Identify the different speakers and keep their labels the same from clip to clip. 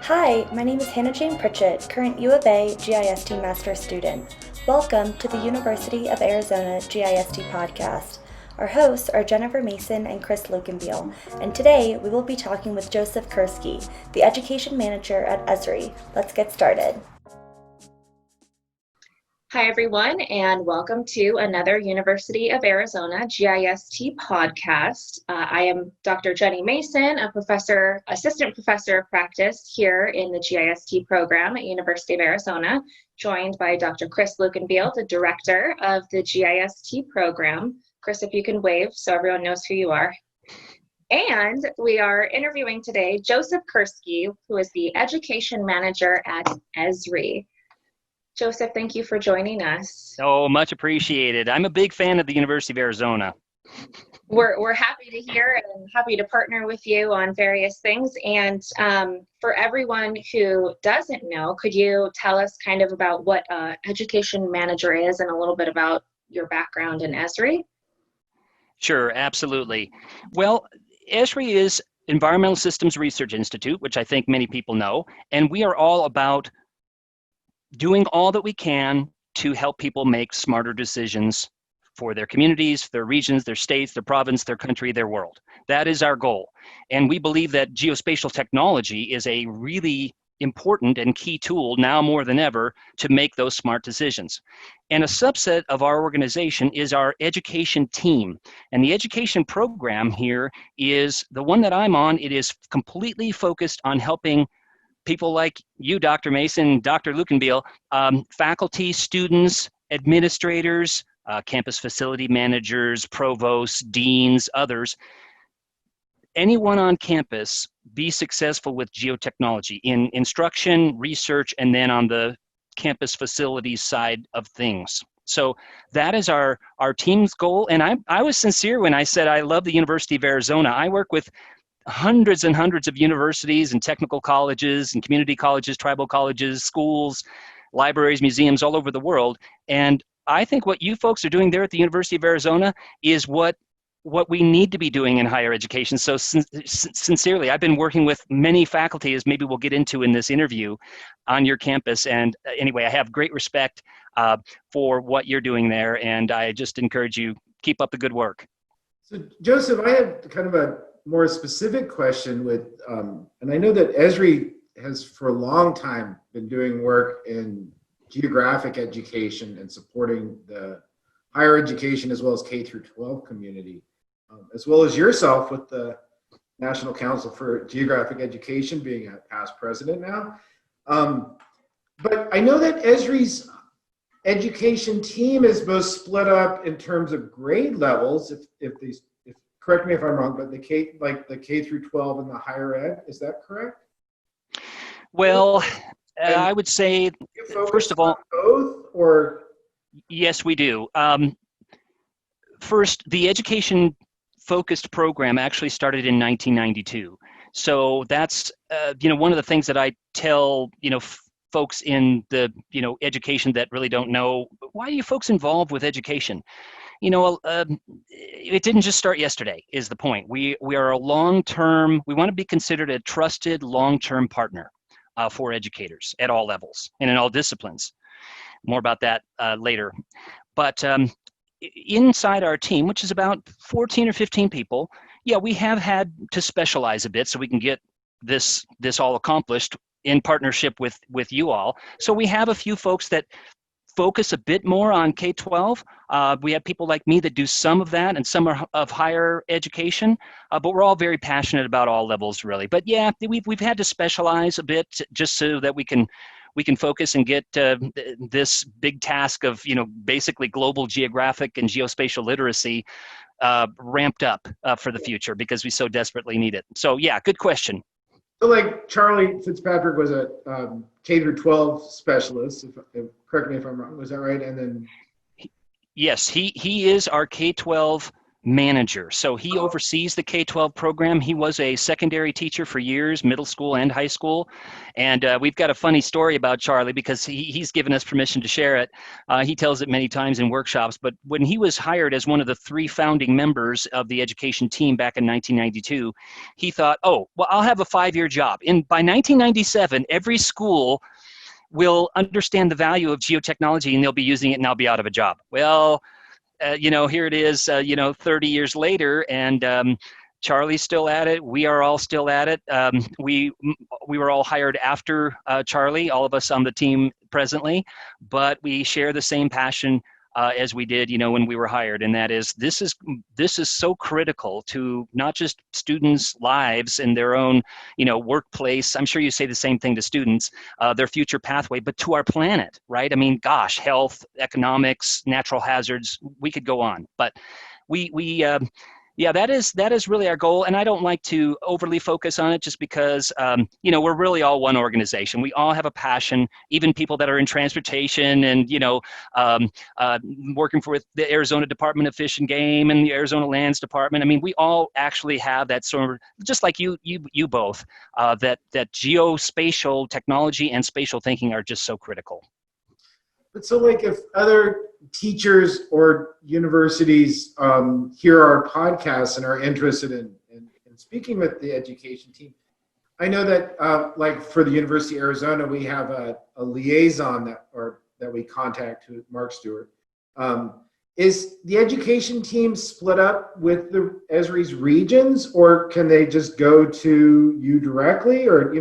Speaker 1: Hi, my name is Hannah Jane Pritchett, current U of A GIST Master Student. Welcome to the University of Arizona GIST podcast. Our hosts are Jennifer Mason and Chris Lukenbiel, and today we will be talking with Joseph Kerski, the Education Manager at ESRI. Let's get started.
Speaker 2: Hi, everyone, and welcome to another University of Arizona GIST podcast. I am Dr. Jenny Mason, assistant professor of practice here in the GIST program at University of Arizona, joined by Dr. Chris Lukenbiel, the director of the GIST program. Chris, if you can wave so everyone knows who you are. And we are interviewing today Joseph Kerski, who is the education manager at ESRI. Joseph, thank you for joining us.
Speaker 3: Oh, much appreciated. I'm a big fan of the University of Arizona.
Speaker 2: We're happy to hear and happy to partner with you on various things. And for everyone who doesn't know, could you tell us kind of about what education manager is and a little bit about your background in ESRI?
Speaker 3: Sure, absolutely. Well, ESRI is Environmental Systems Research Institute, which I think many people know, and we are all about doing all that we can to help people make smarter decisions for their communities, their regions, their states, their province, their country, their world. That is our goal. And we believe that geospatial technology is a really important and key tool now more than ever to make those smart decisions. And a subset of our organization is our education team. And the education program here is the one that I'm on. It is completely focused on helping people like you, Dr. Mason, Dr. Lukenbiel, faculty, students, administrators, campus facility managers, provosts, deans, others, anyone on campus be successful with geotechnology in instruction, research, and then on the campus facilities side of things. So that is our team's goal. And I was sincere when I said I love the University of Arizona. I work with hundreds and hundreds of universities and technical colleges and community colleges, tribal colleges, schools, libraries, museums all over the world. And I think what you folks are doing there at the University of Arizona is what we need to be doing in higher education. So sincerely, I've been working with many faculty, as maybe we'll get into in this interview, on your campus. And anyway, I have great respect for what you're doing there. And I just encourage you, keep up the good work.
Speaker 4: So Joseph, I have kind of a more specific question with, and I know that ESRI has for a long time been doing work in geographic education and supporting the higher education as well as K through 12 community, as well as yourself with the National Council for Geographic Education being a past president now. But I know that ESRI's education team is both split up in terms of grade levels, correct me if I'm wrong, but the K through 12 and the higher ed, is that correct?
Speaker 3: Well, I would say, first of all,
Speaker 4: both, or
Speaker 3: yes, we do. First, the education focused program actually started in 1992. So that's one of the things that I tell folks in the education that really don't know, why are you folks involved with education? It didn't just start yesterday, is the point. We are a long-term, we want to be considered a trusted long-term partner for educators at all levels and in all disciplines. More about that later. But inside our team, which is about 14 or 15 people, we have had to specialize a bit so we can get this all accomplished in partnership with you all. So we have a few folks that focus a bit more on K-12. We have people like me that do some of that and some are of higher education, but we're all very passionate about all levels really. But yeah, we've had to specialize a bit just so that we can focus and get this big task of basically global geographic and geospatial literacy ramped up for the future because we so desperately need it. So yeah, good question.
Speaker 4: So like Charlie Fitzpatrick was a K through 12 specialist, correct me if I'm wrong, was that right? And then
Speaker 3: yes, he is our K-12 manager. So he oversees the K-12 program. He was a secondary teacher for years, middle school and high school. And we've got a funny story about Charlie because he's given us permission to share it. He tells it many times in workshops. But when he was hired as one of the 3 founding members of the education team back in 1992, he thought, oh, well, I'll have a 5-year job. And by 1997, every school will understand the value of geotechnology and they'll be using it and I'll be out of a job. Well, here it is, 30 years later, and Charlie's still at it. We are all still at it. We were all hired after Charlie, all of us on the team presently, but we share the same passion as we did, when we were hired, and that is this is so critical to not just students' lives and their own, workplace. I'm sure you say the same thing to students, their future pathway, but to our planet, right? I mean, gosh, health, economics, natural hazards, we could go on, but that is really our goal, and I don't like to overly focus on it just because, we're really all one organization. We all have a passion, even people that are in transportation and, working with the Arizona Department of Fish and Game and the Arizona Lands Department. I mean, we all actually have that sort of, just like you both, that geospatial technology and spatial thinking are just so critical.
Speaker 4: But so like if other teachers or universities hear our podcast and are interested in speaking with the education team, I know that like for the University of Arizona, we have a liaison that we contact, Mark Stewart. Is the education team split up with the ESRI's regions, or can they just go to you directly, or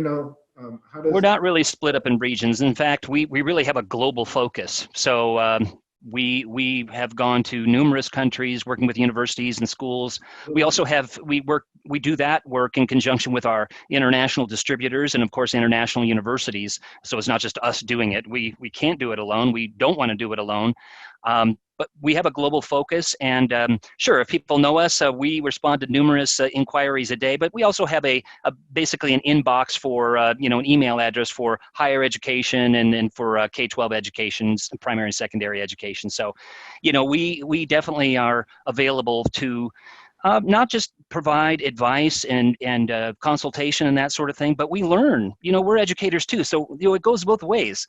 Speaker 3: we're not really split up in regions. In fact, we really have a global focus. So we have gone to numerous countries working with universities and schools. We also we do that work in conjunction with our international distributors and of course international universities. So it's not just us doing it. We can't do it alone. We don't want to do it alone. But we have a global focus, and sure, if people know us, we respond to numerous inquiries a day. But we also have basically an inbox for an email address for higher education and for K-12 education, primary and secondary education. So, we definitely are available to not just provide advice and consultation and that sort of thing, but we learn. We're educators too, so it goes both ways.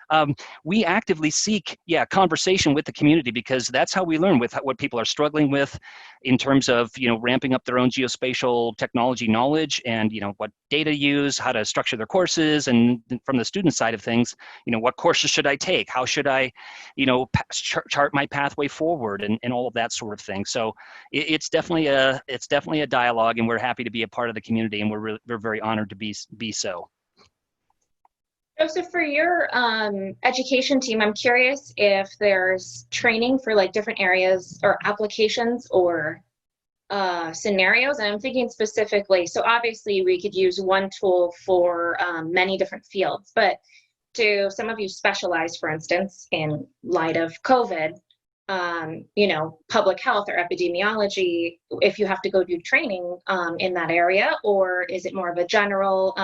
Speaker 3: We actively seek, conversation with the community because that's how we learn with what people are struggling with in terms of ramping up their own geospatial technology knowledge and what data to use, how to structure their courses, and from the student side of things, what courses should I take, how should I, chart my pathway forward, and all of that sort of thing. So it's definitely a dialogue, and we're happy to be a part of the community, and we're very honored to be so.
Speaker 2: Joseph, for your education team, I'm curious if there's training for like different areas or applications or scenarios. And I'm thinking specifically, so obviously we could use one tool for many different fields, but do some of you specialize, for instance, in light of COVID, public health or epidemiology, if you have to go do training in that area, or is it more of a general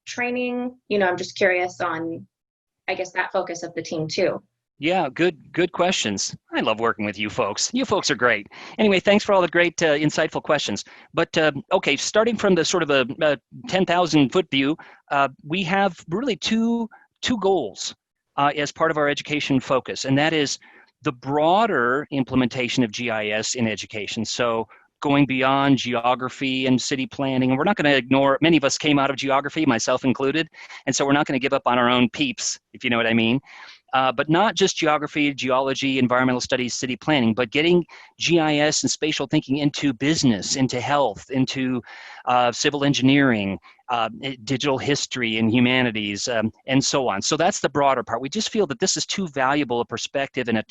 Speaker 2: training? I'm just curious on, I guess, that focus of the team too.
Speaker 3: Yeah, good questions. I love working with you folks. You folks are great. Anyway, thanks for all the great, insightful questions. But okay, starting from the sort of a 10,000-foot view, we have really two goals as part of our education focus, and that is the broader implementation of GIS in education. So going beyond geography and city planning, and we're not going to ignore, many of us came out of geography, myself included, and so we're not going to give up on our own peeps, if you know what I mean. But not just geography, geology, environmental studies, city planning, but getting GIS and spatial thinking into business, into health, into civil engineering, digital history and humanities, and so on. So that's the broader part. We just feel that this is too valuable a perspective and a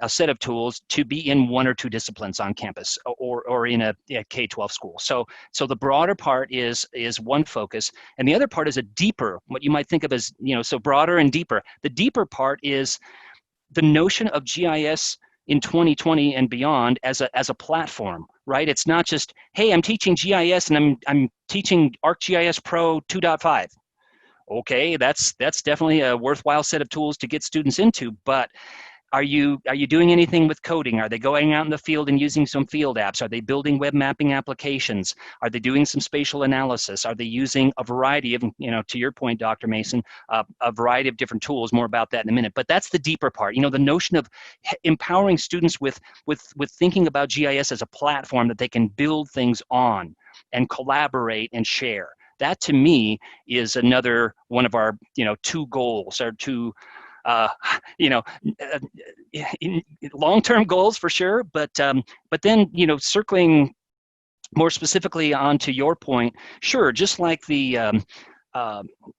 Speaker 3: set of tools to be in one or two disciplines on campus or in a K-12 school. So the broader part is one focus, and the other part is a deeper, what you might think of as, so broader and deeper. The deeper part is the notion of GIS in 2020 and beyond as a platform, right? It's not just, hey, I'm teaching GIS and I'm teaching ArcGIS Pro 2.5. Okay, that's definitely a worthwhile set of tools to get students into, but Are you doing anything with coding? Are they going out in the field and using some field apps? Are they building web mapping applications? Are they doing some spatial analysis? Are they using a variety of, to your point, Dr. Mason, a variety of different tools? More about that in a minute. But that's the deeper part. The notion of empowering students with thinking about GIS as a platform that they can build things on and collaborate and share. That to me is another one of our, two goals, or two long-term goals for sure, but then circling more specifically onto your point, sure, just like the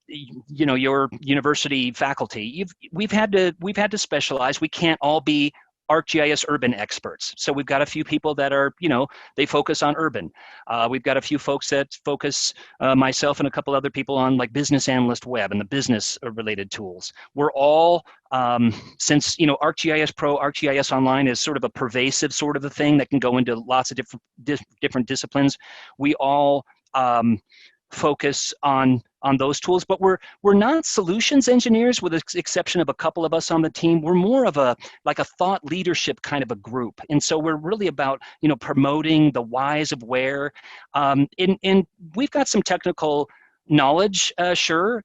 Speaker 3: your university faculty, we've had to specialize. We can't all be ArcGIS urban experts. So we've got a few people that are, they focus on urban. We've got a few folks that focus, myself and a couple other people, on like business analyst web and the business related tools. We're all, since, ArcGIS Pro, ArcGIS Online is sort of a pervasive sort of a thing that can go into lots of different disciplines. We all focus on those tools, but we're not solutions engineers, with the exception of a couple of us on the team. We're more of a thought leadership kind of a group, and so we're really about promoting the whys of where, and we've got some technical knowledge, sure,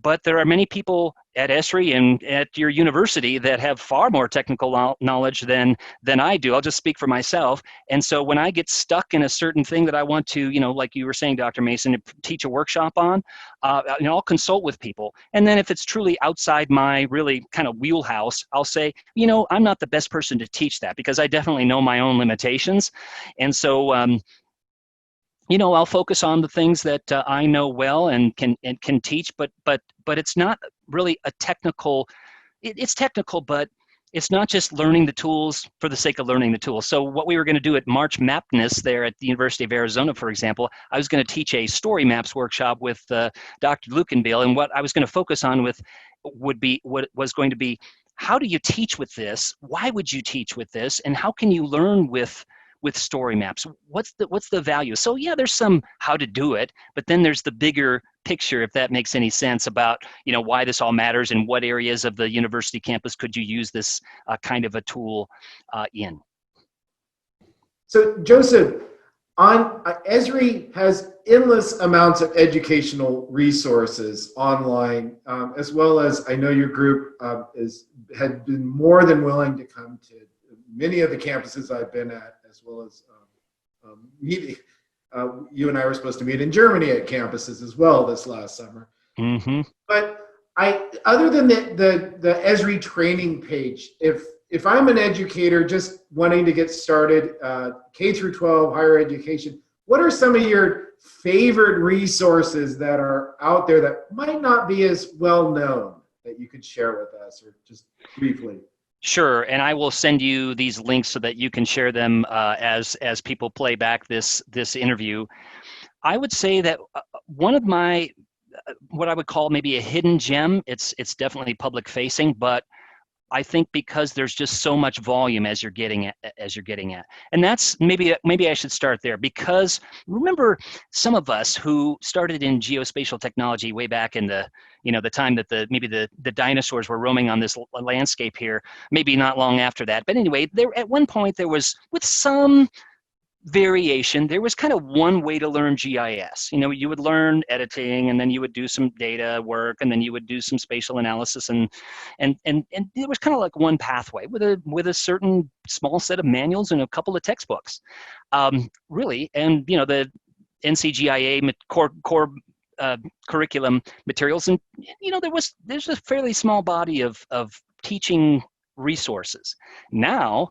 Speaker 3: but there are many people at ESRI and at your university that have far more technical knowledge than I do. I'll just speak for myself. And so when I get stuck in a certain thing that I want to, like you were saying, Dr. Mason, teach a workshop on, I'll consult with people. And then if it's truly outside my really kind of wheelhouse, I'll say, I'm not the best person to teach that, because I definitely know my own limitations. And so, I'll focus on the things that I know well and can teach, but it's not really a technical. It's technical, but it's not just learning the tools for the sake of learning the tools. So what we were going to do at March Mapness there at the University of Arizona, for example, I was going to teach a story maps workshop with Dr. Lukenbiel, and what I was going to focus on was going to be, how do you teach with this? Why would you teach with this? And how can you learn with story maps? What's the value? So yeah, there's some how to do it, but then there's the bigger picture, if that makes any sense, about why this all matters and what areas of the university campus could you use this kind of a tool in.
Speaker 4: So Joseph, on ESRI has endless amounts of educational resources online, as well as I know your group had been more than willing to come to many of the campuses I've been at, as well as meeting. You and I were supposed to meet in Germany at campuses as well this last summer.
Speaker 3: Mm-hmm.
Speaker 4: But other than the ESRI training page, if I'm an educator just wanting to get started, K through 12 higher education, what are some of your favorite resources that are out there that might not be as well known that you could share with us, or just briefly?
Speaker 3: Sure, and I will send you these links so that you can share them as people play back this interview. I would say that one of my, what I would call maybe a hidden gem, it's definitely public facing, but I think because there's just so much volume as you're getting at, and that's maybe I should start there, because remember, some of us who started in geospatial technology way back in the the time that the dinosaurs were roaming on this landscape here, maybe not long after that, but anyway, at one point there was, with some variation, there was kind of one way to learn GIS. You would learn editing, and then you would do some data work, and then you would do some spatial analysis, and there was kind of like one pathway with a certain small set of manuals and a couple of textbooks, really. And the NCGIA core curriculum materials, and there's a fairly small body of teaching resources. Now,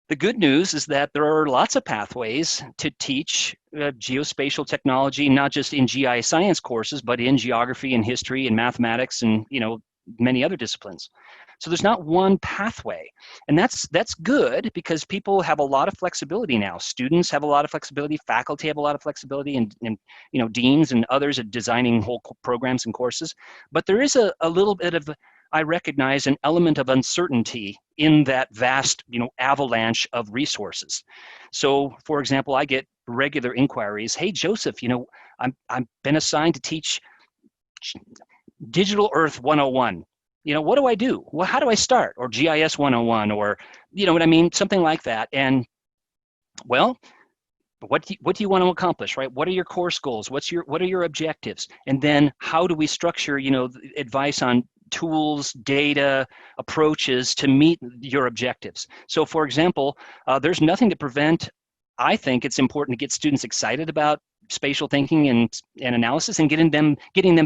Speaker 3: the good news is that there are lots of pathways to teach geospatial technology, not just in GI science courses, but in geography and history and mathematics and many other disciplines. So there's not one pathway, and that's good, because people have a lot of flexibility now. Students have a lot of flexibility, faculty have a lot of flexibility, and deans and others are designing whole programs and courses. But there is a little bit of, I recognize, an element of uncertainty in that vast, avalanche of resources. So, for example, I get regular inquiries. Hey, Joseph, I've been assigned to teach Digital Earth 101. What do I do? Well, how do I start? Or GIS 101, or, you know what I mean? Something like that. And, well, what do you want to accomplish, right? What are your course goals? What are your objectives? And then how do we structure, advice on tools, data, approaches to meet your objectives? So, for example, there's nothing to prevent. I think it's important to get students excited about spatial thinking and analysis, and getting them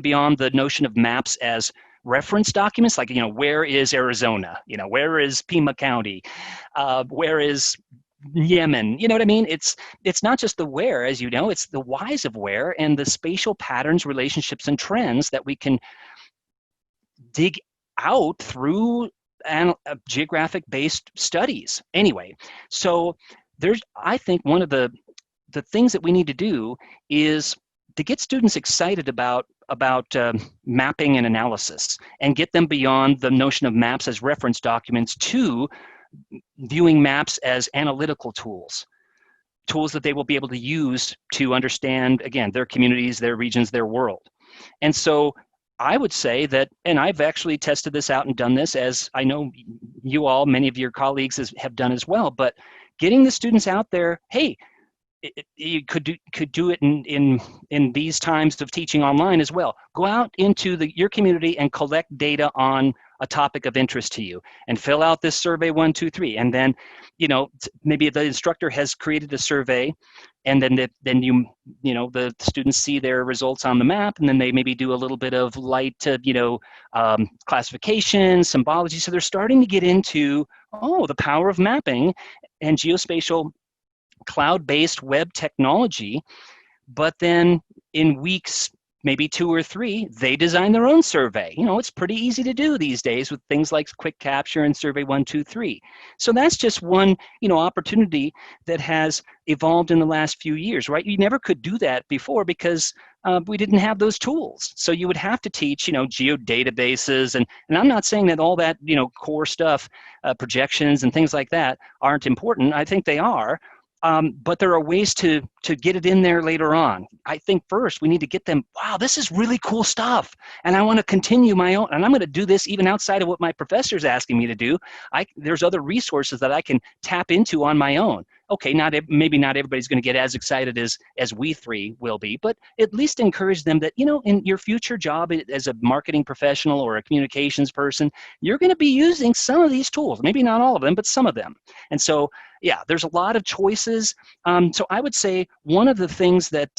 Speaker 3: beyond the notion of maps as reference documents, like, where is Arizona? Where is Pima County? Where is Yemen? You know what I mean? It's not just the where, as you know, it's the whys of where, and the spatial patterns, relationships, and trends that we can dig out through geographic-based studies. Anyway, so I think one of the things that we need to do is to get students excited about mapping and analysis, and get them beyond the notion of maps as reference documents to viewing maps as analytical tools that they will be able to use to understand, again, their communities, their regions, their world. And so I would say that, and I've actually tested this out and done this, as I know many of your colleagues have done as well, but getting the students out there, hey, you could do it in these times of teaching online as well. Go out into your community and collect data on a topic of interest to you, and fill out this survey 1, 2, 3. And then, maybe the instructor has created a survey, and then the students see their results on the map, and then they maybe do a little bit of light classification, symbology. So they're starting to get into the power of mapping and geospatial cloud-based web technology. But then in weeks, maybe 2 or 3, they design their own survey. It's pretty easy to do these days with things like Quick Capture and Survey 1, 2, 3. So that's just one, opportunity that has evolved in the last few years, right? You never could do that before because we didn't have those tools. So you would have to teach, geodatabases, and I'm not saying that all that, core stuff, projections and things like that aren't important. I think they are. But there are ways to get it in there later on. I think first we need to get them, wow, this is really cool stuff, and I want to continue my own, and I'm going to do this even outside of what my professor's asking me to do. There's other resources that I can tap into on my own. Okay, maybe not everybody's going to get as excited as we three will be, but at least encourage them that, in your future job as a marketing professional or a communications person, you're going to be using some of these tools. Maybe not all of them, but some of them. And so, yeah, there's a lot of choices. So I would say one of the things that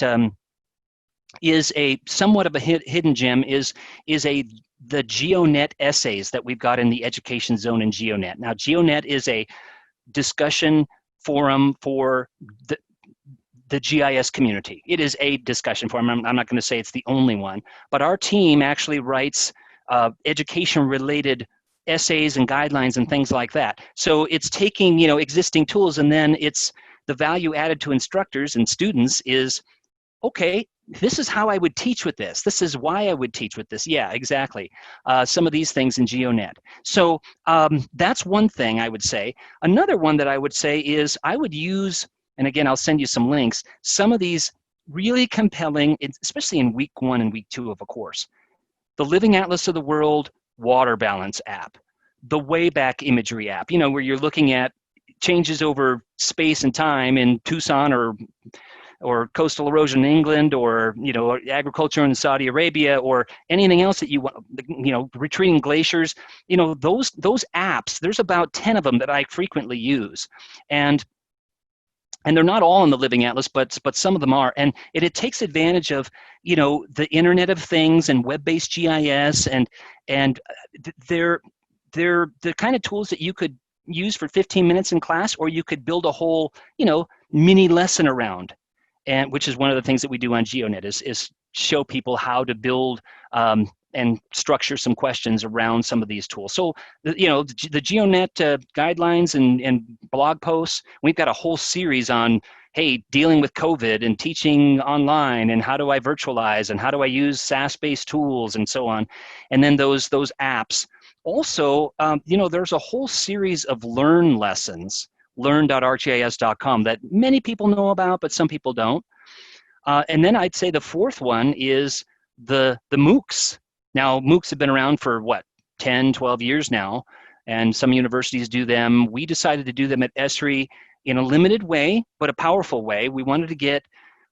Speaker 3: is a somewhat of a hidden gem is the Geonet essays that we've got in the education zone in Geonet. Now, Geonet is a discussion forum for the GIS community. It is a discussion forum. I'm not going to say it's the only one, but our team actually writes education-related essays and guidelines and things like that. So it's taking, existing tools, and then it's the value added to instructors and students is, okay, this is how I would teach with this. This is why I would teach with this. Yeah, exactly. Some of these things in Geonet. So that's one thing I would say. Another one that I would say is I would use, and again, I'll send you some links, some of these really compelling, especially in week 1 and week 2 of a course. The Living Atlas of the World Water Balance app, the Wayback Imagery app, where you're looking at changes over space and time in Tucson or coastal erosion in England, or agriculture in Saudi Arabia, or anything else that you want, retreating glaciers. Those apps, there's about 10 of them that I frequently use, and they're not all in the Living Atlas, but some of them are, and it takes advantage of the Internet of Things and web-based GIS, and they're the kind of tools that you could use for 15 minutes in class, or you could build a whole mini lesson around. And which is one of the things that we do on Geonet is show people how to build and structure some questions around some of these tools. So, the Geonet guidelines and blog posts, we've got a whole series on, hey, dealing with COVID and teaching online, and how do I virtualize, and how do I use SaaS-based tools, and so on. And then those apps. Also, there's a whole series of Learn lessons, learn.arcgis.com, that many people know about, but some people don't. And then I'd say the fourth one is the MOOCs. Now, MOOCs have been around for 10, 12 years now, and some universities do them. We decided to do them at ESRI in a limited way, but a powerful way. We wanted to get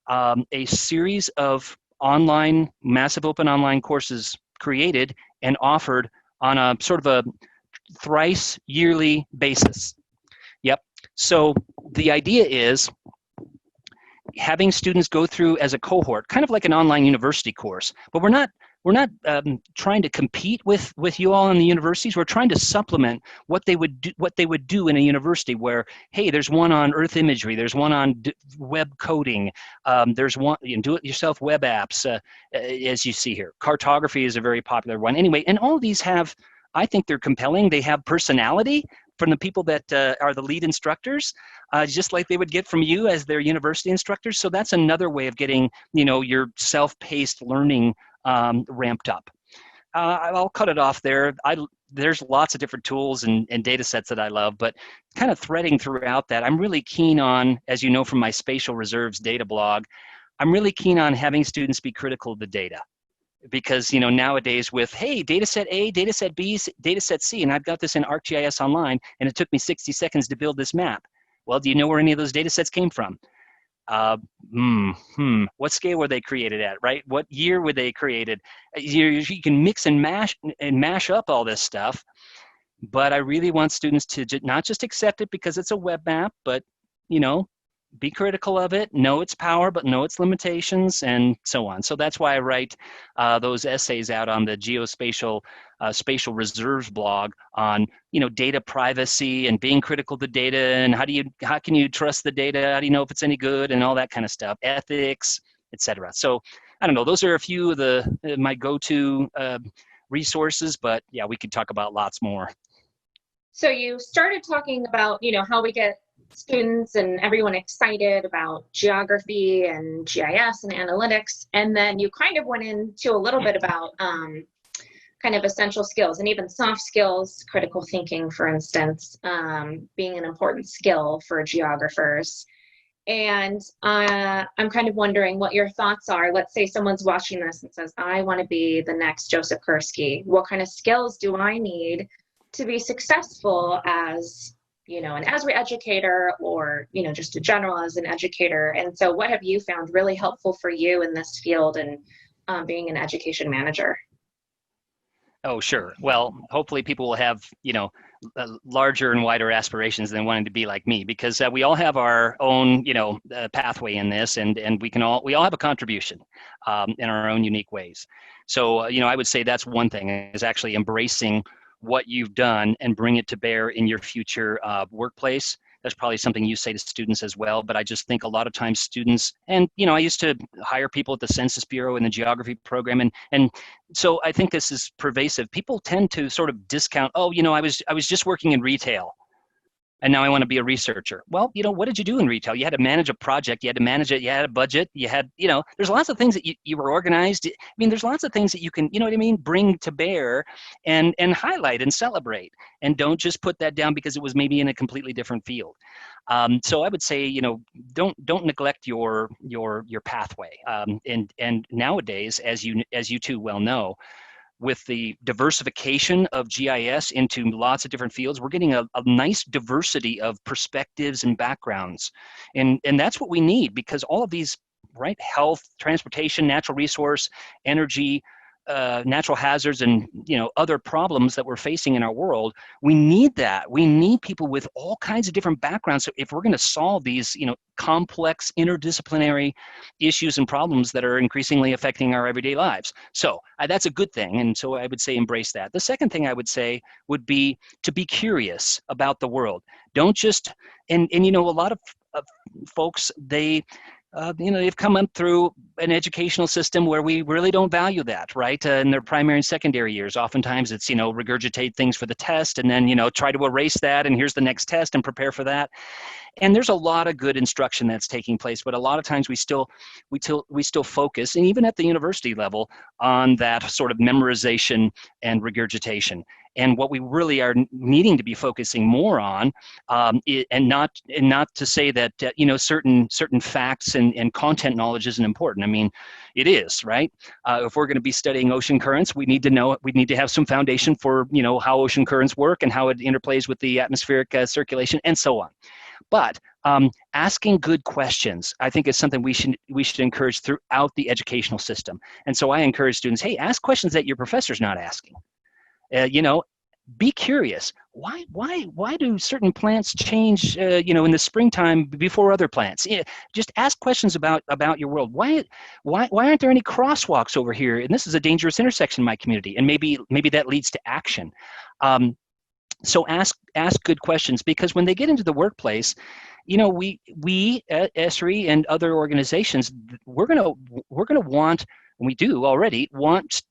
Speaker 3: a series of online, massive open online courses created and offered on a sort of a thrice yearly basis. Yep. So the idea is having students go through as a cohort, kind of like an online university course, but we're not trying to compete with you all in the universities. We're trying to supplement what they would do in a university where, hey, there's one on earth imagery, there's one on web coding, there's one do-it-yourself web apps, as you see here. Cartography is a very popular one. Anyway, and all of these have, I think they're compelling. They have personality from the people that are the lead instructors, just like they would get from you as their university instructors. So that's another way of getting, your self-paced learning ramped up. I'll cut it off there. There's lots of different tools and data sets that I love, but kind of threading throughout that, I'm really keen on, as you know from my spatial reserves data blog, I'm really keen on having students be critical of the data. Because nowadays with, hey, data set A, data set B, data set C, and I've got this in ArcGIS Online, and it took me 60 seconds to build this map. Well, do you know where any of those data sets came from? What scale were they created at, right? What year were they created? You can mix and mash up all this stuff, but I really want students to not just accept it because it's a web map, but be critical of it, know its power, but know its limitations, and so on. So that's why I write those essays out on the geospatial spatial reserves blog on data privacy and being critical of the data, and how can you trust the data? How do you know if it's any good, and all that kind of stuff, ethics, etc. So I don't know. Those are a few of my go-to resources, but yeah, we could talk about lots more.
Speaker 2: So you started talking about how we get students and everyone excited about geography and GIS and analytics. And then you kind of went into a little bit about kind of essential skills and even soft skills, critical thinking, for instance, being an important skill for geographers. And I'm kind of wondering what your thoughts are. Let's say someone's watching this and says, I want to be the next Joseph Kerski. What kind of skills do I need to be successful as an ESRI educator, or, just a general as an educator? And so what have you found really helpful for you in this field and being an education manager?
Speaker 3: Oh, sure. Well, hopefully people will have, larger and wider aspirations than wanting to be like me, because we all have our own, pathway in this, and we all have a contribution in our own unique ways. So, I would say that's one thing, is actually embracing what you've done and bring it to bear in your future workplace. That's probably something you say to students as well, but I just think a lot of times students, and I used to hire people at the Census Bureau in the geography program, and so I think this is pervasive. People tend to sort of discount, I was just working in retail, and now I want to be a researcher. Well, what did you do in retail? You had to manage a project, you had to manage it, you had a budget, you had, there's lots of things that you were organized. I mean, there's lots of things that you can, bring to bear and highlight and celebrate, and don't just put that down because it was maybe in a completely different field. So I would say, don't neglect your pathway. And nowadays, as you too well know, with the diversification of GIS into lots of different fields, we're getting a nice diversity of perspectives and backgrounds. And that's what we need, because all of these, right, health, transportation, natural resource, energy, natural hazards, and other problems that we're facing in our world, we need that. We need people with all kinds of different backgrounds. So if we're going to solve these complex interdisciplinary issues and problems that are increasingly affecting our everyday lives, so that's a good thing. And so I would say embrace that. The second thing I would say would be to be curious about the world. Don't just and a lot of folks, they've come up through an educational system where we really don't value that, right? In their primary and secondary years, oftentimes it's, regurgitate things for the test, and then, try to erase that, and here's the next test and prepare for that. And there's a lot of good instruction that's taking place, but a lot of times we still focus, and even at the university level, on that sort of memorization and regurgitation. And what we really are needing to be focusing more on, and not to say that certain facts and content knowledge isn't important. I mean, it is, right? If we're going to be studying ocean currents, we need to have some foundation for how ocean currents work and how it interplays with the atmospheric circulation and so on. But asking good questions, I think, is something we should encourage throughout the educational system. And so I encourage students, hey, ask questions that your professor's not asking. Be curious. Why do certain plants change, in the springtime before other plants? Just ask questions about your world. Why aren't there any crosswalks over here? And this is a dangerous intersection in my community. And maybe that leads to action. So ask good questions, because when they get into the workplace, we at ESRI and other organizations, we're gonna want, and we do already want,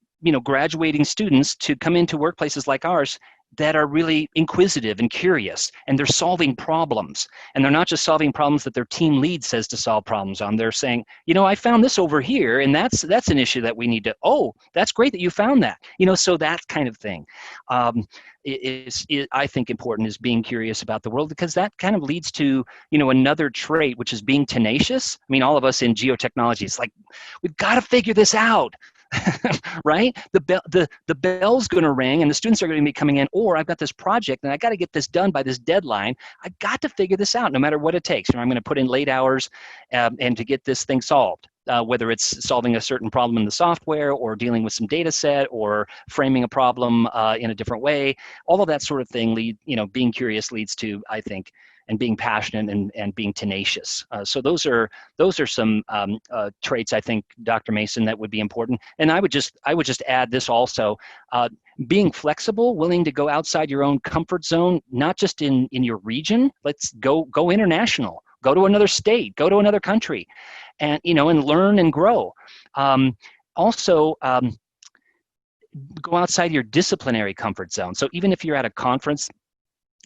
Speaker 3: graduating students to come into workplaces like ours that are really inquisitive and curious, and they're solving problems. And they're not just solving problems that their team lead says to solve problems on. They're saying, I found this over here, and that's an issue that we need to, that's great that you found that. So that kind of thing is I think important, is being curious about the world, because that kind of leads to, another trait, which is being tenacious. I mean, all of us in geotechnology, it's like, we've got to figure this out. Right? The bell's going to ring, and the students are going to be coming in, or I've got this project and I got to get this done by this deadline. I got to figure this out no matter what it takes. I'm going to put in late hours and to get this thing solved, whether it's solving a certain problem in the software, or dealing with some data set, or framing a problem in a different way. All of that sort of thing being curious leads to, I think, and being passionate and being tenacious. So those are some traits, I think, Dr. Mason, that would be important. And I would just add this also: being flexible, willing to go outside your own comfort zone, not just in your region. Let's go international. Go to another state. Go to another country, and and learn and grow. Also. Go outside your disciplinary comfort zone. So even if you're at a conference,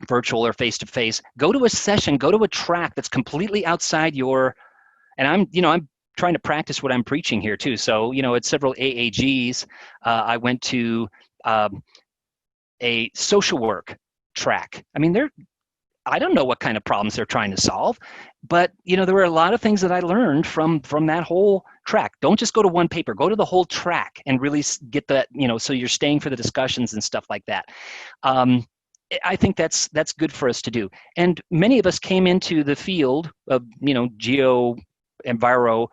Speaker 3: virtual or face-to-face, go to a session, go to a track that's completely outside your, and I'm trying to practice what I'm preaching here too. So, at several AAGs, I went to a social work track. I mean, I don't know what kind of problems they're trying to solve, but there were a lot of things that I learned from that whole track. Don't just go to one paper, go to the whole track and really get that, so you're staying for the discussions and stuff like that. I think that's good for us to do. And many of us came into the field of, geo, enviro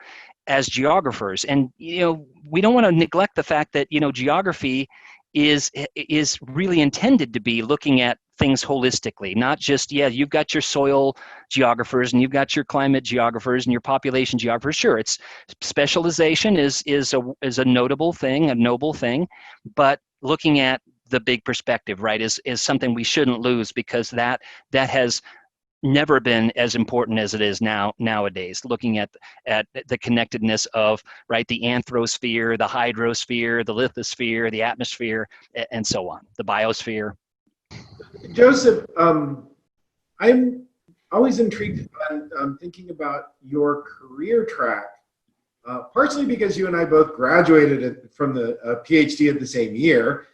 Speaker 3: as geographers. And, we don't want to neglect the fact that, geography is really intended to be looking at things holistically, not just, you've got your soil geographers and you've got your climate geographers and your population geographers. Sure, it's specialization is a notable thing, a noble thing, but looking at the big perspective, right, is something we shouldn't lose, because that has never been as important as it is nowadays. Looking at the connectedness of, right, the anthrosphere, the hydrosphere, the lithosphere, the atmosphere, and so on, the biosphere.
Speaker 4: Joseph, I'm always intrigued on thinking about your career track, partially because you and I both graduated from the PhD at the same year.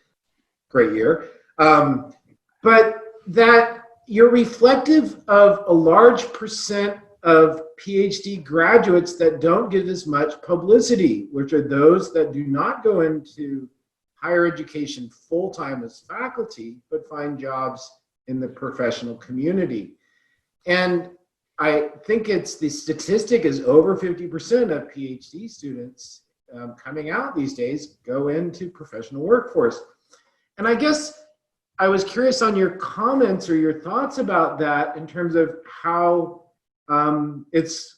Speaker 4: Great year. But that you're reflective of a large percent of PhD graduates that don't get as much publicity, which are those that do not go into higher education full-time as faculty, but find jobs in the professional community. And I think the statistic is over 50% of PhD students coming out these days go into professional workforce. And I guess I was curious on your comments or your thoughts about that, in terms of how it's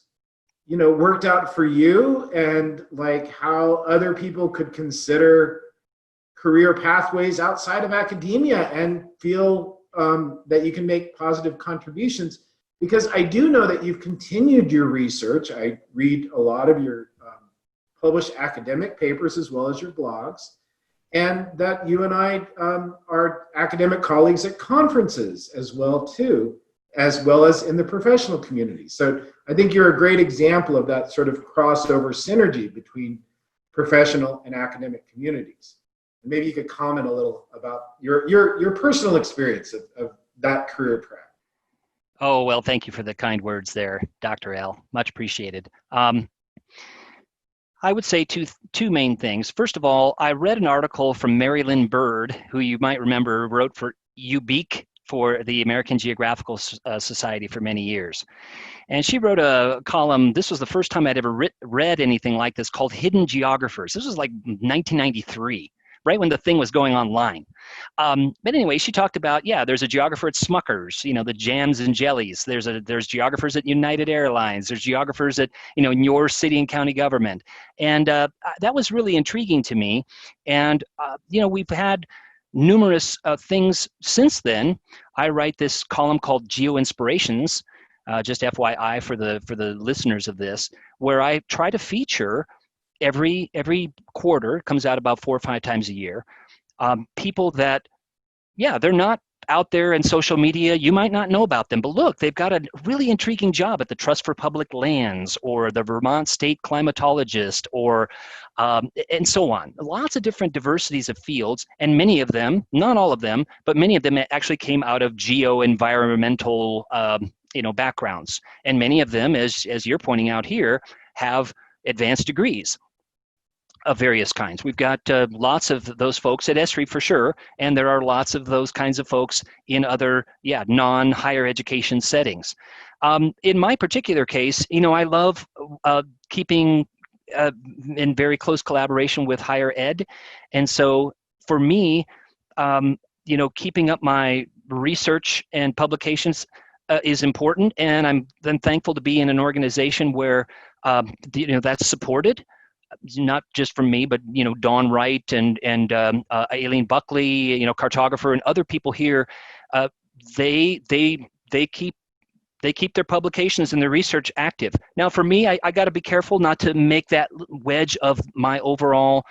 Speaker 4: worked out for you, and like how other people could consider career pathways outside of academia and feel that you can make positive contributions. Because I do know that you've continued your research. I read a lot of your published academic papers as well as your blogs. And that you and I are academic colleagues at conferences as well too, as well as in the professional community. So I think you're a great example of that sort of crossover synergy between professional and academic communities. Maybe you could comment a little about your personal experience of that career path.
Speaker 3: Oh, well, thank you for the kind words there, Dr. L. Much appreciated. I would say two main things. First of all, I read an article from Mary Lynn Bird, who you might remember wrote for UBEAK for the American Geographical Society for many years. And she wrote a column. This was the first time I'd ever read anything like this, called Hidden Geographers. This was like 1993, right when the thing was going online. But anyway, she talked about, there's a geographer at Smucker's, the jams and jellies. There's geographers at United Airlines. There's geographers at, in your city and county government. And that was really intriguing to me. And, we've had numerous things since then. I write this column called Geo Inspirations, just FYI for the listeners of this, where I try to feature every quarter, it comes out about 4 or 5 times a year, people that, they're not out there in social media. You might not know about them, but look, they've got a really intriguing job at the Trust for Public Lands or the Vermont State Climatologist or and so on. Lots of different diversities of fields, and many of them, not all of them, but many of them actually came out of geo-environmental backgrounds. And many of them, as you're pointing out here, have advanced degrees of various kinds. We've got lots of those folks at ESRI for sure, and there are lots of those kinds of folks in other, non-higher education settings. In my particular case, I love keeping in very close collaboration with higher ed. And so for me, keeping up my research and publications is important, and I'm then thankful to be in an organization where that's supported, not just from me, but Dawn Wright and Aileen Buckley, cartographer, and other people here. They keep their publications and their research active. Now, for me, I got to be careful not to make that wedge of my overall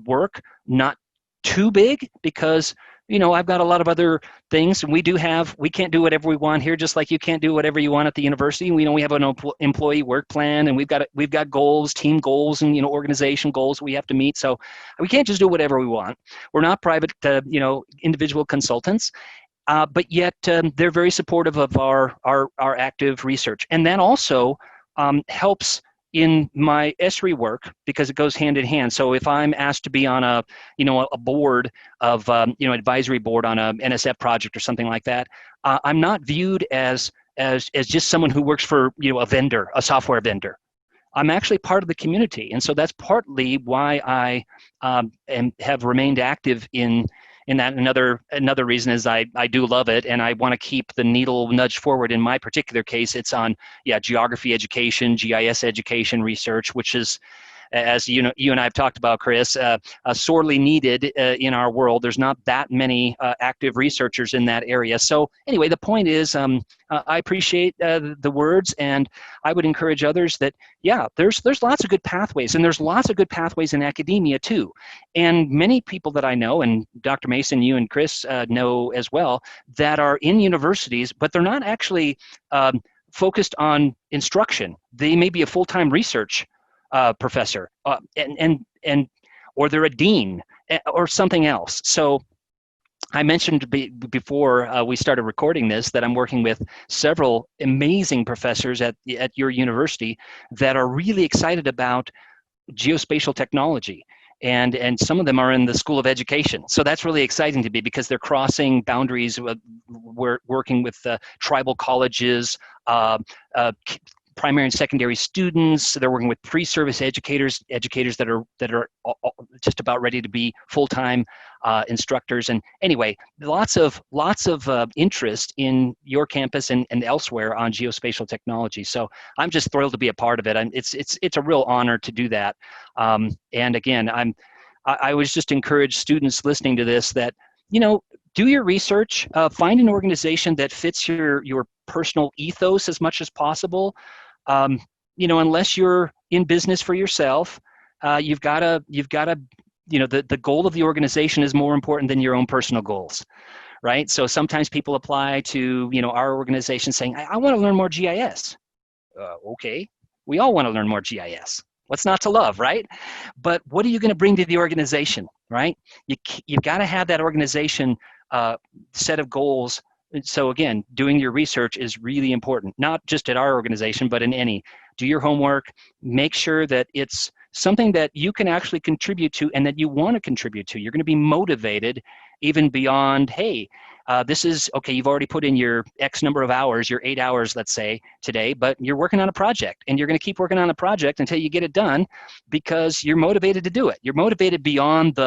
Speaker 3: work not too big, because I've got a lot of other things, and we can't do whatever we want here, just like you can't do whatever you want at the university. We have an employee work plan, and we've got goals, team goals, and organization goals we have to meet. So we can't just do whatever we want. We're not private, individual consultants, but yet they're very supportive of our active research, and that also helps in my ESRI work, because it goes hand in hand. So if I'm asked to be on a board of, advisory board on a NSF project or something like that, I'm not viewed as just someone who works for, a vendor, a software vendor. I'm actually part of the community. And so that's partly why I have remained active in that. Another reason is I do love it, and I want to keep the needle nudged forward. In my particular case, it's on geography education, GIS education research, which is, as you and I have talked about, Chris, sorely needed in our world. There's not that many active researchers in that area. So anyway, the point is, I appreciate the words, and I would encourage others that, there's lots of good pathways, and there's lots of good pathways in academia too. And many people that I know, and Dr. Mason, you and Chris know as well, that are in universities, but they're not actually focused on instruction. They may be a full-time research professor, or they're a dean or something else. So I mentioned before we started recording this that I'm working with several amazing professors at your university that are really excited about geospatial technology. And some of them are in the School of Education. So that's really exciting to me, because they're crossing boundaries. We're working with tribal colleges, primary and secondary students. They're working with pre-service educators that are just about ready to be full-time instructors. And anyway, lots of interest in your campus and elsewhere on geospatial technology. So I'm just thrilled to be a part of it. It's a real honor to do that. And again, I was just encourage students listening to this that, do your research, find an organization that fits your personal ethos as much as possible. Unless you're in business for yourself, you've got to, the goal of the organization is more important than your own personal goals, right? So sometimes people apply to, our organization saying, I want to learn more GIS. Okay, we all want to learn more GIS. What's not to love, right? But what are you going to bring to the organization, right? You've got to have that organization set of goals. So again, doing your research is really important, not just at our organization, but in any. Do your homework, make sure that it's something that you can actually contribute to and that you want to contribute to. You're going to be motivated even beyond, hey, this is, okay, you've already put in your X number of hours, your 8 hours, let's say, today, but you're working on a project, and you're going to keep working on a project until you get it done because you're motivated to do it. You're motivated beyond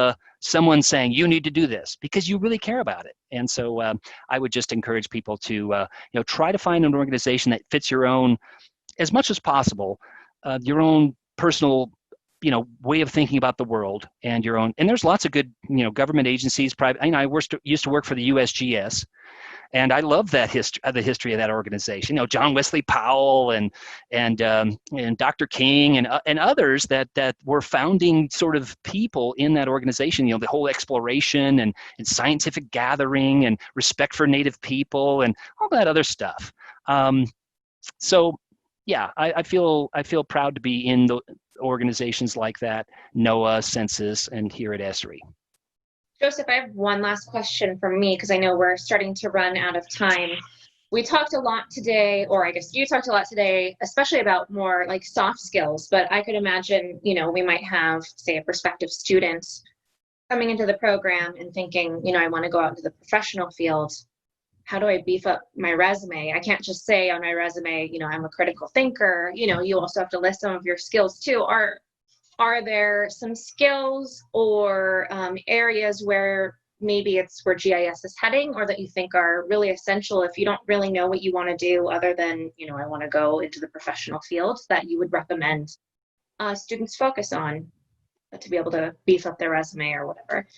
Speaker 3: someone saying, you need to do this, because you really care about it. And so I would just encourage people to try to find an organization that fits your own, as much as possible, your own personal way of thinking about the world, and your own. And there's lots of good, government agencies, private. I used to work for the USGS, and I love the history of that organization. John Wesley Powell and Dr. King and others that were founding sort of people in that organization. The whole exploration and scientific gathering and respect for Native people and all that other stuff. So yeah, I feel proud to be in the organizations like that, NOAA, Census, and here at ESRI.
Speaker 2: Joseph, I have one last question from me, because I know we're starting to run out of time. We talked a lot today, or I guess you talked a lot today, especially about more like soft skills, but I could imagine, we might have, say, a prospective student coming into the program and thinking, I want to go out into the professional field. How do I beef up my resume? I can't just say on my resume, I'm a critical thinker. You also have to list some of your skills too. Are there some skills or areas where maybe it's where GIS is heading, or that you think are really essential if you don't really know what you want to do other than, I want to go into the professional field, that you would recommend students focus on to be able to beef up their resume or whatever?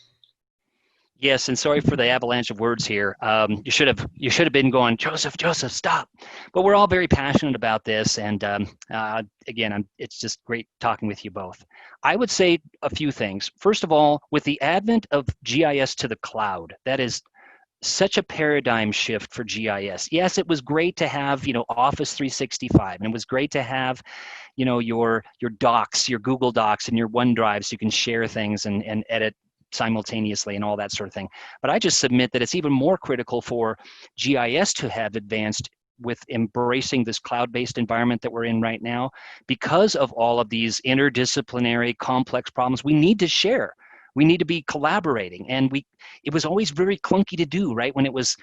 Speaker 3: Yes, and sorry for the avalanche of words here. You should have been going, Joseph, stop. But we're all very passionate about this, and again, it's just great talking with you both. I would say a few things. First of all, with the advent of GIS to the cloud, that is such a paradigm shift for GIS. Yes, it was great to have Office 365, and it was great to have your docs, your Google Docs, and your OneDrive, so you can share things and edit simultaneously and all that sort of thing. But I just submit that it's even more critical for GIS to have advanced with embracing this cloud-based environment that we're in right now, because of all of these interdisciplinary complex problems we need to share. We need to be collaborating, and it was always very clunky to do, right? When it was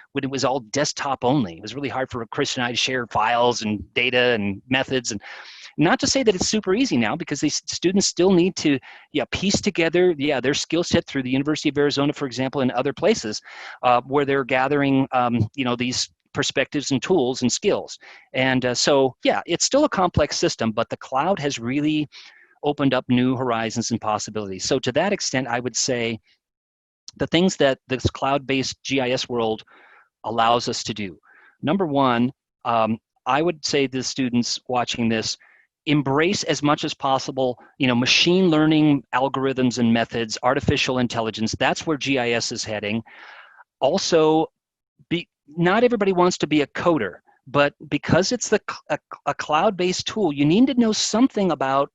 Speaker 3: all desktop only. It was really hard for Chris and I to share files and data and methods, and not to say that it's super easy now, because these students still need to piece together their skill set through the University of Arizona, for example, and other places where they're gathering these perspectives and tools and skills. And so it's still a complex system, but the cloud has really opened up new horizons and possibilities. So to that extent, I would say the things that this cloud-based GIS world allows us to do. Number one, I would say to the students watching this, embrace as much as possible, machine learning algorithms and methods, artificial intelligence. That's where GIS is heading. Also, not everybody wants to be a coder, but because it's a cloud-based tool, you need to know something about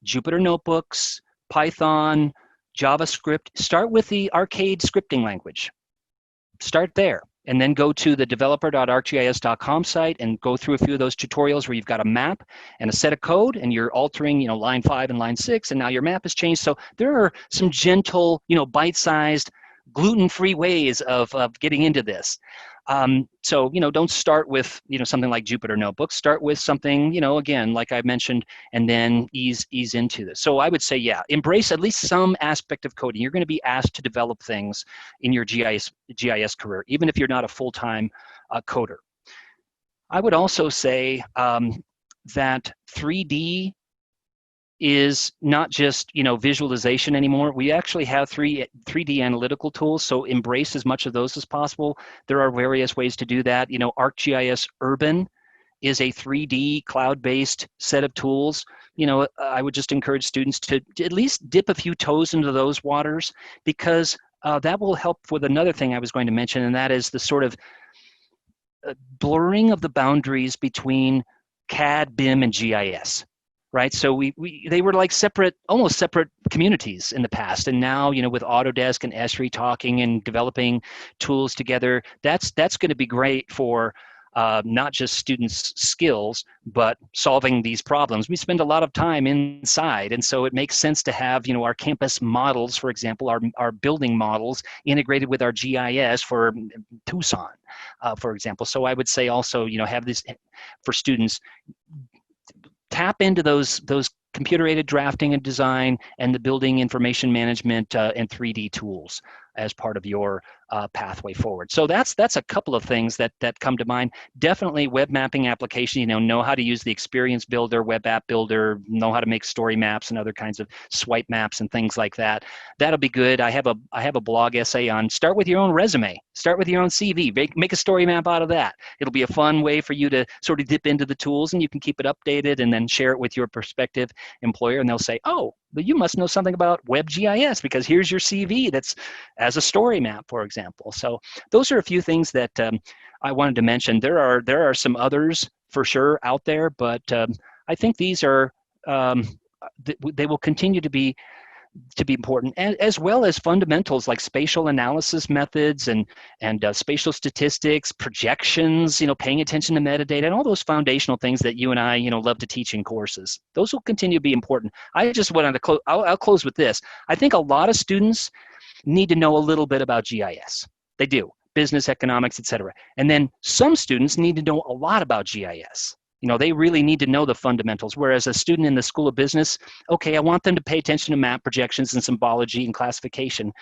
Speaker 3: Jupyter Notebooks, Python, JavaScript. Start with the arcade scripting language. Start there. And then go to the developer.arcgis.com site and go through a few of those tutorials where you've got a map and a set of code, and you're altering, line 5 and line 6, and now your map has changed. So there are some gentle, bite-sized, gluten-free ways of getting into this. So, don't start with, something like Jupyter Notebooks. Start with something, again, like I mentioned, and then ease into this. So I would say, embrace at least some aspect of coding. You're going to be asked to develop things in your GIS career, even if you're not a full-time coder. I would also say that 3D is not just visualization anymore. We actually have 3D analytical tools, so embrace as much of those as possible. There are various ways to do that. ArcGIS Urban is a 3D cloud-based set of tools. I would just encourage students to at least dip a few toes into those waters, because that will help with another thing I was going to mention, and that is the sort of blurring of the boundaries between CAD, BIM, and GIS. right? So they were like almost separate communities in the past. And now, with Autodesk and ESRI talking and developing tools together, that's going to be great for not just students' skills, but solving these problems. We spend a lot of time inside, and so it makes sense to have, our campus models, for example, our building models integrated with our GIS for Tucson, for example. So I would say also, have this for students. Tap into those computer-aided drafting and design and the building information management and 3D tools as part of your pathway forward. So that's a couple of things that come to mind. Definitely web mapping application, know how to use the experience builder, web app builder, know how to make story maps and other kinds of swipe maps and things like that. That'll be good. I have a blog essay on start with your own resume, start with your own CV, make a story map out of that. It'll be a fun way for you to sort of dip into the tools, and you can keep it updated and then share it with your prospective employer, and they'll say, oh, but you must know something about WebGIS because here's your CV that's as a story map, for example. So those are a few things that I wanted to mention. There are some others for sure out there, but I think these are they will continue to be important, and as well as fundamentals like spatial analysis methods and spatial statistics, projections, paying attention to metadata, and all those foundational things that you and I, love to teach in courses. Those will continue to be important. I just wanted to close. I'll close with this. I think a lot of students need to know a little bit about GIS. They do, business, economics, etc. And then some students need to know a lot about GIS. They really need to know the fundamentals, whereas a student in the School of Business, okay, I want them to pay attention to map projections and symbology and classification,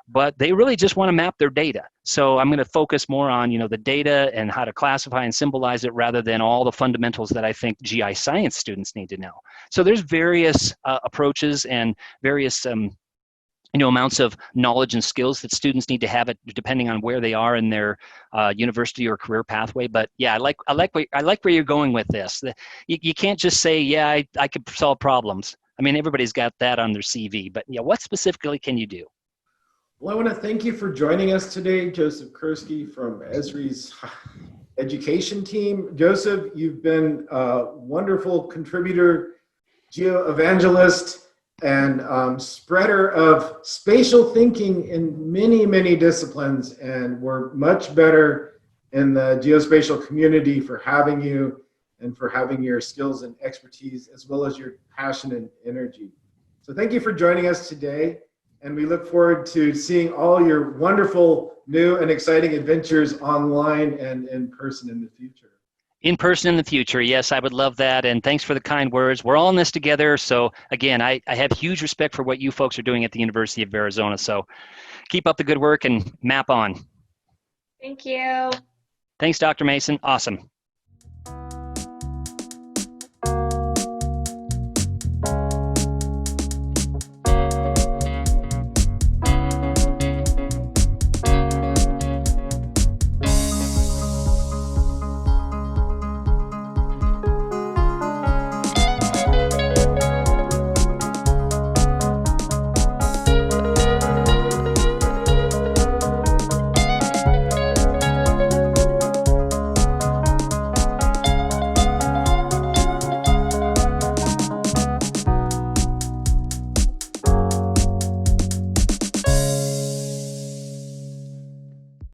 Speaker 3: but they really just want to map their data. So I'm going to focus more on, the data and how to classify and symbolize it rather than all the fundamentals that I think GI science students need to know. So there's various approaches and various amounts of knowledge and skills that students need to have it depending on where they are in their university or career pathway. But yeah, I like where you're going with this. You can't just say, yeah, I could solve problems. I mean, everybody's got that on their CV, but yeah, what specifically can you do?
Speaker 4: Well, I want to thank you for joining us today, Joseph Kerski from ESRI's education team. Joseph, you've been a wonderful contributor, geo-evangelist, and spreader of spatial thinking in many, many disciplines. And we're much better in the geospatial community for having you and for having your skills and expertise, as well as your passion and energy. So thank you for joining us today. And we look forward to seeing all your wonderful, new and exciting adventures online and in person in the future.
Speaker 3: In person in the future, yes, I would love that. And thanks for the kind words. We're all in this together. So again, I have huge respect for what you folks are doing at the University of Arizona. So keep up the good work and map on.
Speaker 2: Thank you.
Speaker 3: Thanks, Dr. Mason. Awesome.